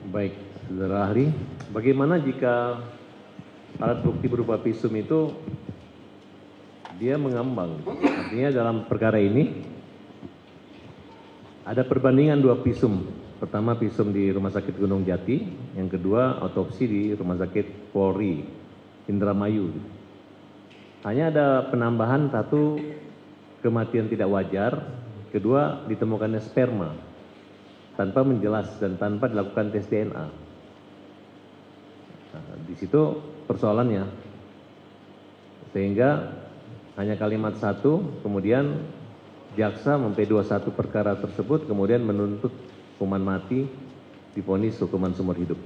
Baik, saudara ahli, bagaimana jika alat bukti berupa visum itu dia mengambang? Artinya dalam perkara ini ada perbandingan dua visum. Pertama visum di Rumah Sakit Gunung Jati, yang kedua otopsi di Rumah Sakit Polri, Indramayu. Hanya ada penambahan satu, kematian tidak wajar, kedua ditemukannya sperma tanpa menjelas dan tanpa dilakukan tes DNA. Nah, di situ persoalannya, sehingga hanya kalimat satu, kemudian jaksa P21 perkara tersebut, kemudian menuntut hukuman mati, divonis hukuman seumur hidup.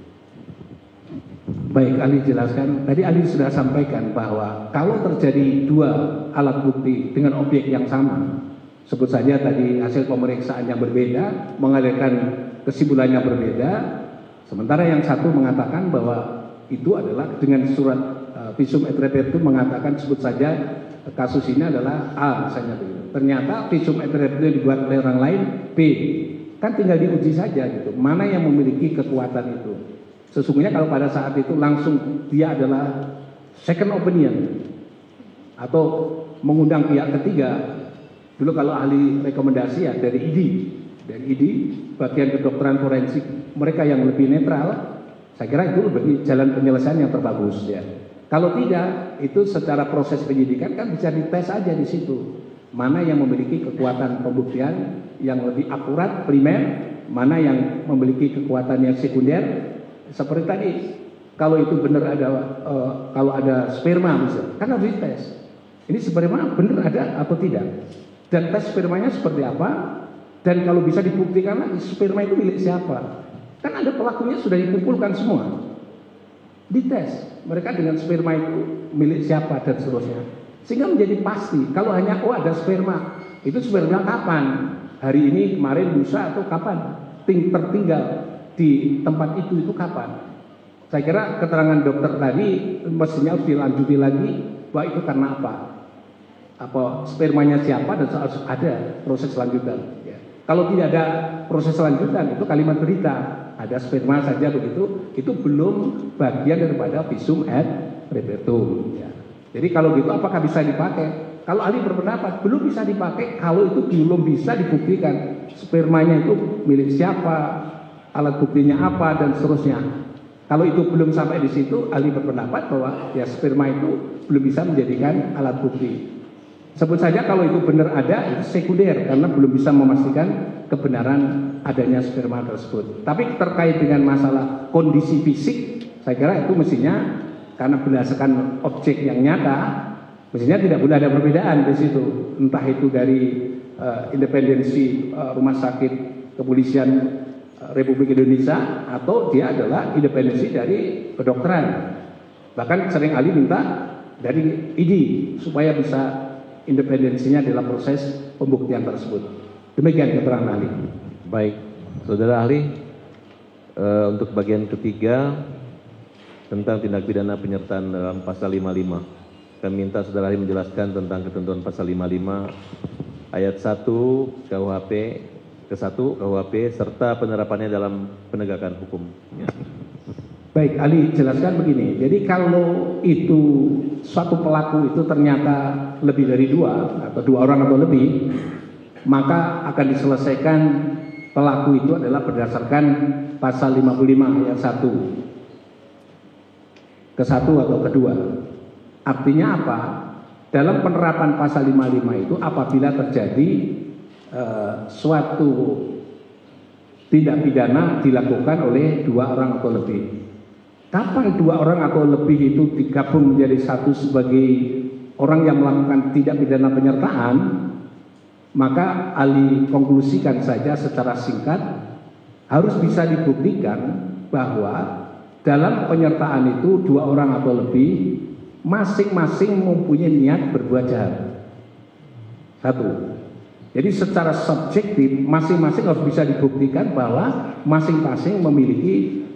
Baik, Ali jelaskan. Tadi Ali sudah sampaikan bahwa kalau terjadi dua alat bukti dengan objek yang sama, sebut saja tadi hasil pemeriksaan yang berbeda, mengalirkan kesimpulan yang berbeda, sementara yang satu mengatakan bahwa itu adalah dengan surat visum et repertum mengatakan sebut saja kasus ini adalah A misalnya. Ternyata visum et repertum dibuat oleh orang lain B, kan tinggal diuji saja gitu, mana yang memiliki kekuatan itu. Sesungguhnya kalau pada saat itu langsung dia adalah second opinion atau mengundang pihak ketiga. Dulu kalau ahli rekomendasi ya dari ID, bagian kedokteran forensik, mereka yang lebih netral, saya kira itu bagi jalan penyelesaian yang terbagus ya. Kalau tidak, itu secara proses penyidikan kan bisa dites aja di situ. Mana yang memiliki kekuatan pembuktian yang lebih akurat primer, mana yang memiliki kekuatan yang sekunder. Seperti tadi, kalau itu benar ada, kalau ada sperma misalnya, kan harus dites. Ini sperma benar ada atau tidak? Dan tes spermanya seperti apa, dan kalau bisa dibuktikan lagi sperma itu milik siapa, kan ada pelakunya sudah dikumpulkan semua, dites mereka dengan sperma itu milik siapa dan seterusnya, sehingga menjadi pasti. Kalau hanya ada sperma, itu sperma kapan, hari ini, kemarin, lusa, atau kapan tertinggal di tempat itu kapan. Saya kira keterangan dokter tadi mestinya harus dilanjuti lagi bahwa itu karena apa spermanya siapa, dan harus ada proses lanjutan ya. Kalau tidak ada proses lanjutan, itu kalimat berita ada sperma saja begitu, itu belum bagian daripada visum et repertum ya. Jadi kalau gitu apakah bisa dipakai? Kalau ahli berpendapat belum bisa dipakai kalau itu belum bisa dibuktikan spermanya itu milik siapa, alat buktinya apa, dan seterusnya. Kalau itu belum sampai di situ, ahli berpendapat bahwa ya sperma itu belum bisa menjadikan alat bukti. Sebut saja kalau itu benar ada, itu sekunder karena belum bisa memastikan kebenaran adanya sperma tersebut. Tapi terkait dengan masalah kondisi fisik, saya kira itu mestinya karena berdasarkan objek yang nyata, mestinya tidak boleh ada perbedaan di situ. Entah itu dari independensi rumah sakit kepolisian Republik Indonesia atau dia adalah independensi dari kedokteran. Bahkan sering ahli minta dari ID supaya bisa independensinya dalam proses pembuktian tersebut. Demikian keterangan ahli. Baik, saudara ahli, untuk bagian ketiga tentang tindak pidana penyertaan dalam pasal 55, kami minta saudara ahli menjelaskan tentang ketentuan pasal 55 ayat 1 KUHP ke-1 KUHP serta penerapannya dalam penegakan hukum. Ya. Baik, Ali jelaskan begini. Jadi kalau itu suatu pelaku itu ternyata lebih dari dua atau dua orang atau lebih, maka akan diselesaikan pelaku itu adalah berdasarkan pasal 55 ayat 1 ke-1 atau kedua. Artinya apa? Dalam penerapan pasal 55 itu apabila terjadi suatu tindak pidana dilakukan oleh dua orang atau lebih. Kapan dua orang atau lebih itu digabung menjadi satu sebagai orang yang melakukan tindak pidana penyertaan, maka ahli konklusikan saja secara singkat harus bisa dibuktikan bahwa dalam penyertaan itu dua orang atau lebih masing-masing mempunyai niat berbuat jahat. Satu. Jadi secara subjektif masing-masing harus bisa dibuktikan bahwa masing-masing memiliki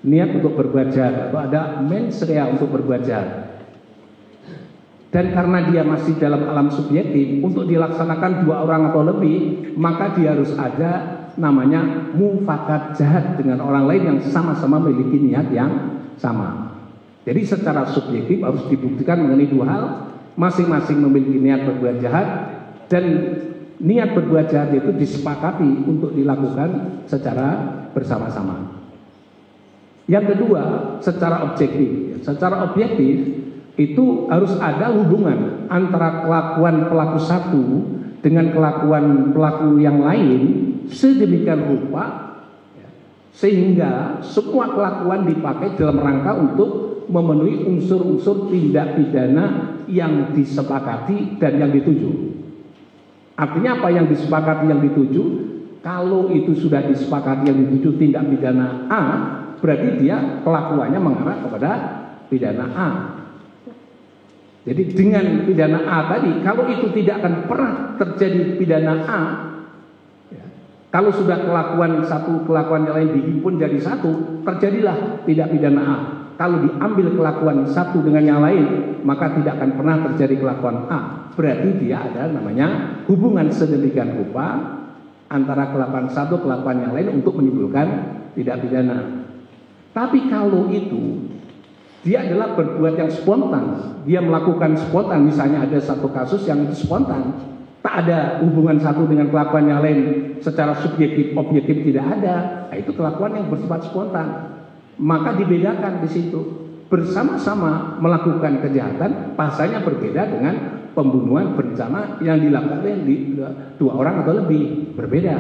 niat untuk berbuat jahat atau ada mens rea untuk berbuat jahat. Dan karena dia masih dalam alam subjektif, untuk dilaksanakan dua orang atau lebih, maka dia harus ada namanya mufakat jahat dengan orang lain yang sama-sama memiliki niat yang sama. Jadi secara subjektif harus dibuktikan mengenai dua hal, masing-masing memiliki niat berbuat jahat dan niat berbuat jahat itu disepakati untuk dilakukan secara bersama-sama. Yang kedua, secara objektif. Secara objektif itu harus ada hubungan antara kelakuan pelaku satu dengan kelakuan pelaku yang lain sedemikian rupa sehingga semua kelakuan dipakai dalam rangka untuk memenuhi unsur-unsur tindak pidana yang disepakati dan yang dituju. Artinya apa yang disepakati yang dituju? Kalau itu sudah disepakati yang dituju tindak pidana A, berarti dia kelakuannya mengarah kepada pidana A. Jadi dengan pidana A tadi, kalau itu tidak akan pernah terjadi pidana A, ya, kalau sudah kelakuan satu kelakuan yang lain dihimpun jadi satu, terjadilah tidak pidana A. Kalau diambil kelakuan satu dengan yang lain, maka tidak akan pernah terjadi kelakuan A. Berarti dia ada namanya hubungan sedemikian rupa antara kelakuan satu kelakuan yang lain untuk menimbulkan tidak pidana. Tapi kalau itu dia adalah berbuat yang spontan, dia melakukan spontan, misalnya ada satu kasus yang itu spontan, tak ada hubungan satu dengan kelakuan yang lain secara subjektif, objektif tidak ada, nah, itu kelakuan yang bersifat spontan. Maka dibedakan di situ, bersama-sama melakukan kejahatan, pasalnya berbeda dengan pembunuhan berencana yang dilakukan di dua orang atau lebih, berbeda.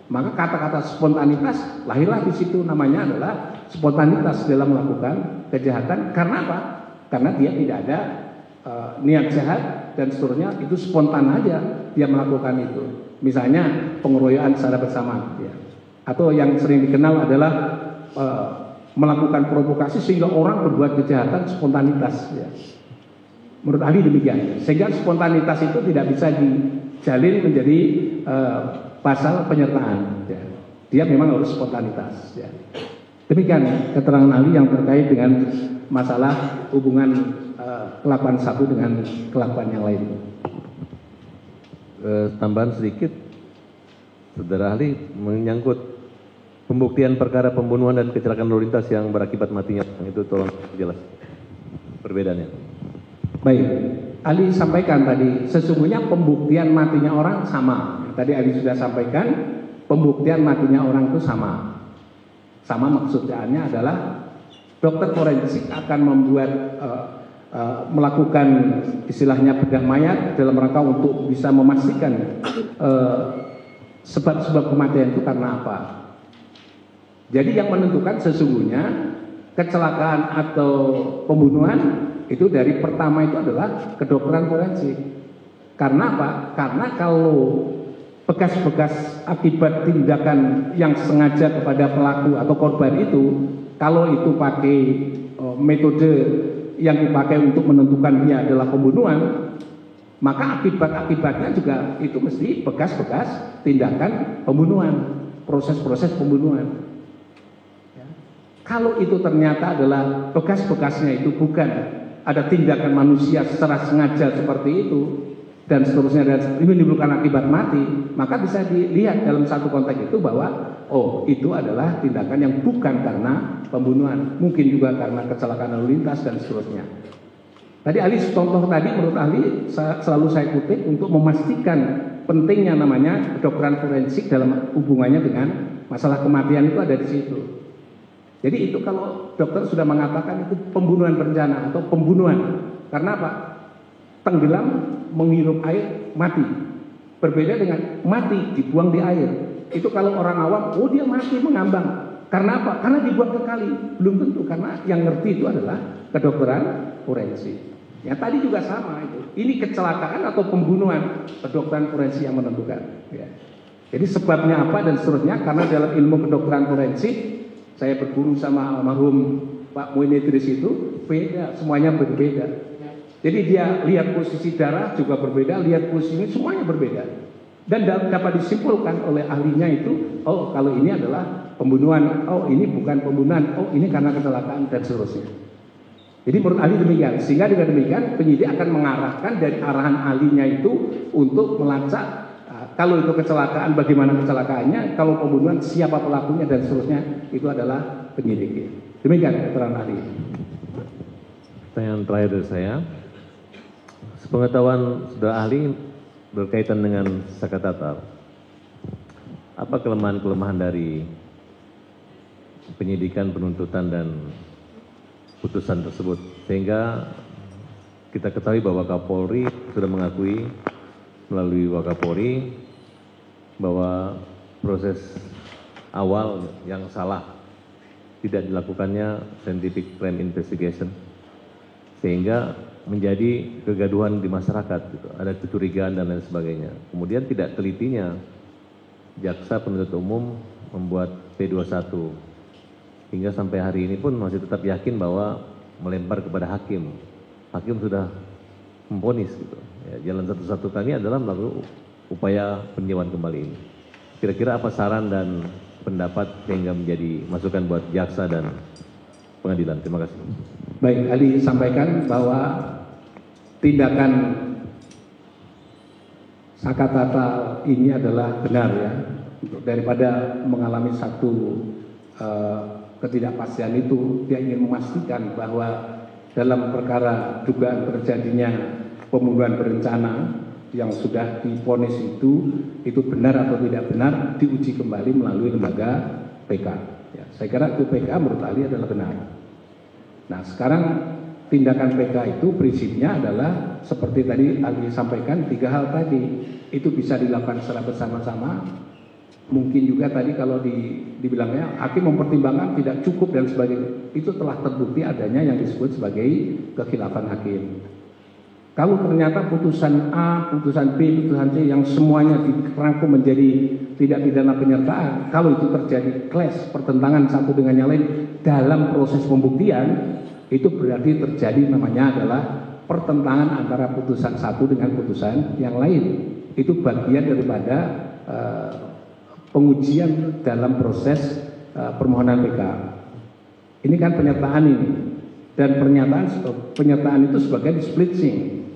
Maka kata-kata spontanitas lahirlah di situ, namanya adalah spontanitas dalam melakukan kejahatan. Karena apa? Karena dia tidak ada niat jahat dan seterusnya, itu spontan aja dia melakukan itu. Misalnya pengeroyokan secara bersama, ya. Atau yang sering dikenal adalah melakukan provokasi sehingga orang berbuat kejahatan, spontanitas. Ya. Menurut ahli demikian. Sehingga spontanitas itu tidak bisa dijalin menjadi pasal penyertaan. Ya. Dia memang harus spontanitas. Ya. Demikian keterangan ahli yang terkait dengan masalah hubungan kelakuan satu dengan kelakuan yang lain. Tambahan sedikit, saudara ahli, menyangkut pembuktian perkara pembunuhan dan kecelakaan lalu lintas yang berakibat matinya, itu tolong jelas perbedaannya. Baik, ahli sampaikan tadi, sesungguhnya pembuktian matinya orang sama. Tadi ahli sudah sampaikan, pembuktian matinya orang itu sama. Sama maksudnya adalah dokter forensik akan membuat melakukan istilahnya bedah mayat dalam rangka untuk bisa memastikan sebab-sebab kematian itu karena apa. Jadi yang menentukan sesungguhnya kecelakaan atau pembunuhan itu dari pertama itu adalah kedokteran forensik. Karena apa? Karena kalau bekas-bekas akibat tindakan yang sengaja kepada pelaku atau korban itu, kalau itu pakai metode yang dipakai untuk menentukan dia adalah pembunuhan, maka akibat-akibatnya juga itu mesti bekas-bekas tindakan pembunuhan, proses-proses pembunuhan. Ya. Kalau itu ternyata adalah bekas-bekasnya itu bukan ada tindakan manusia secara sengaja seperti itu dan seterusnya dan menimbulkan akibat mati, maka bisa dilihat dalam satu konteks itu bahwa oh itu adalah tindakan yang bukan karena pembunuhan, mungkin juga karena kecelakaan lalu lintas dan seterusnya. Tadi ahli contoh tadi menurut ahli selalu saya kutip untuk memastikan pentingnya namanya kedokteran forensik dalam hubungannya dengan masalah kematian itu ada di situ. Jadi itu kalau dokter sudah mengatakan itu pembunuhan berencana atau pembunuhan, karena apa? Tenggelam, menghirup air, mati. Berbeda dengan mati dibuang di air. Itu kalau orang awam, oh dia mati mengambang. Karena apa? Karena dibuang ke kali. Belum tentu, karena yang ngerti itu adalah kedokteran forensik. Ya tadi juga sama itu. Ini kecelakaan atau pembunuhan, kedokteran forensik yang menentukan. Ya. Jadi sebabnya apa dan seterusnya, karena dalam ilmu kedokteran forensik, saya berguru sama almarhum Pak Muin Idris itu beda, semuanya berbeda. Jadi dia lihat posisi darah juga berbeda, lihat posisi ini semuanya berbeda. Dan dapat disimpulkan oleh ahlinya itu, oh kalau ini adalah pembunuhan, oh ini bukan pembunuhan, oh ini karena kecelakaan dan seterusnya. Jadi menurut ahli demikian, sehingga dengan demikian penyidik akan mengarahkan dari arahan ahlinya itu untuk melacak Kalau itu kecelakaan, bagaimana kecelakaannya? Kalau pembunuhan, siapa pelakunya dan seterusnya, itu adalah penyidik. Demikian keterangan ahli. Pertanyaan terakhir dari saya, sepengetahuan saudara ahli berkaitan dengan Saka Tatal, apa kelemahan-kelemahan dari penyidikan, penuntutan, dan putusan tersebut, sehingga kita ketahui bahwa Kapolri sudah mengakui melalui Wakapolri bahwa proses awal yang salah, tidak dilakukannya scientific crime investigation, sehingga menjadi kegaduhan di masyarakat, gitu. Ada kecurigaan dan lain sebagainya. Kemudian tidak telitinya jaksa penuntut umum membuat P21, hingga sampai hari ini pun masih tetap yakin bahwa melempar kepada hakim. Hakim sudah memvonis, gitu. Ya, jalan satu-satunya adalah melakukan upaya peninjauan kembali ini. Kira-kira apa saran dan pendapat sehingga menjadi masukan buat jaksa dan pengadilan? Terima kasih. Baik, ahli sampaikan bahwa tindakan Saka Tatal ini adalah benar ya, daripada mengalami satu ketidakpastian itu, dia ingin memastikan bahwa dalam perkara dugaan terjadinya pembunuhan berencana yang sudah divonis itu benar atau tidak benar, diuji kembali melalui lembaga PK. Ya, saya kira itu PK menurut ahli adalah benar. Nah, sekarang tindakan PK itu prinsipnya adalah seperti tadi ahli sampaikan, 3 hal tadi. Itu bisa dilakukan secara bersama-sama. Mungkin juga tadi kalau dibilangnya hakim mempertimbangkan tidak cukup dan sebagainya, itu telah terbukti adanya yang disebut sebagai kekhilafan hakim. Kalau ternyata putusan A, putusan B, putusan C yang semuanya dirangkum menjadi tidak pidana penyertaan, kalau itu terjadi clash, pertentangan satu dengan yang lain dalam proses pembuktian, itu berarti terjadi namanya adalah pertentangan antara putusan satu dengan putusan yang lain. Itu bagian daripada pengujian dalam proses permohonan PK. Ini kan penyertaan ini, dan penyertaan itu sebagai splitting.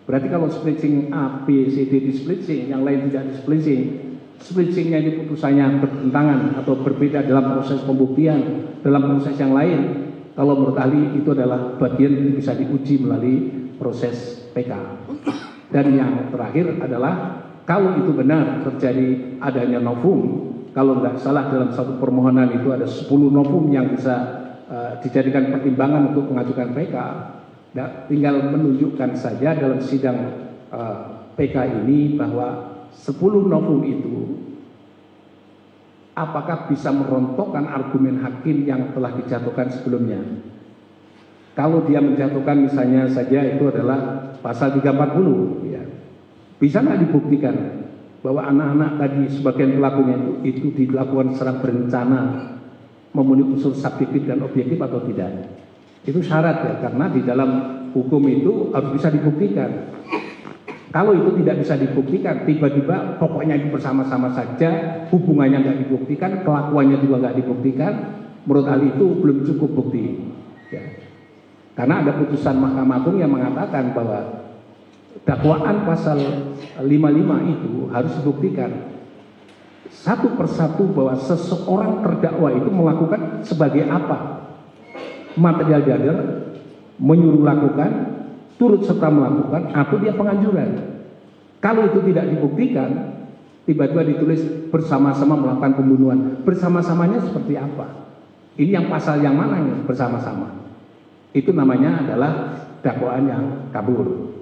Berarti kalau splitting A, B, C, D di splitting, yang lain tidak di splitting, splittingnya ini putusannya bertentangan atau berbeda dalam proses pembuktian, dalam proses yang lain. Kalau menurut ahli itu adalah bagian yang bisa diuji melalui proses PK. Dan yang terakhir adalah kalau itu benar terjadi adanya novum, kalau nggak salah dalam satu permohonan itu ada 10 novum yang bisa dijadikan pertimbangan untuk mengajukan PK. Nah, tinggal menunjukkan saja dalam sidang PK ini bahwa 10 novum itu apakah bisa merontokkan argumen hakim yang telah dijatuhkan sebelumnya. Kalau dia menjatuhkan misalnya saja itu adalah pasal 340, ya, bisa nggak dibuktikan bahwa anak-anak tadi sebagian pelakunya itu dilakukan secara berencana, memenuhi unsur subjektif dan objektif atau tidak. Itu syarat ya, karena di dalam hukum itu harus bisa dibuktikan. Kalau itu tidak bisa dibuktikan, tiba-tiba pokoknya bersama-sama saja, hubungannya nggak dibuktikan, kelakuannya juga nggak dibuktikan, menurut ahli itu belum cukup bukti. Ya. Karena ada putusan Mahkamah Agung yang mengatakan bahwa dakwaan pasal 55 itu harus dibuktikan satu persatu bahwa seseorang terdakwa itu melakukan sebagai apa, material dader, menyuruh lakukan, turut serta melakukan, atau dia penganjuran. Kalau itu tidak dibuktikan, tiba-tiba ditulis bersama-sama melakukan pembunuhan, bersama-samanya seperti apa? Ini yang pasal yang mana yang bersama-sama? Itu namanya adalah dakwaan yang kabur.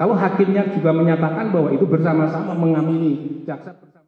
Kalau hakimnya juga menyatakan bahwa itu bersama-sama mengamini, jaksa bersama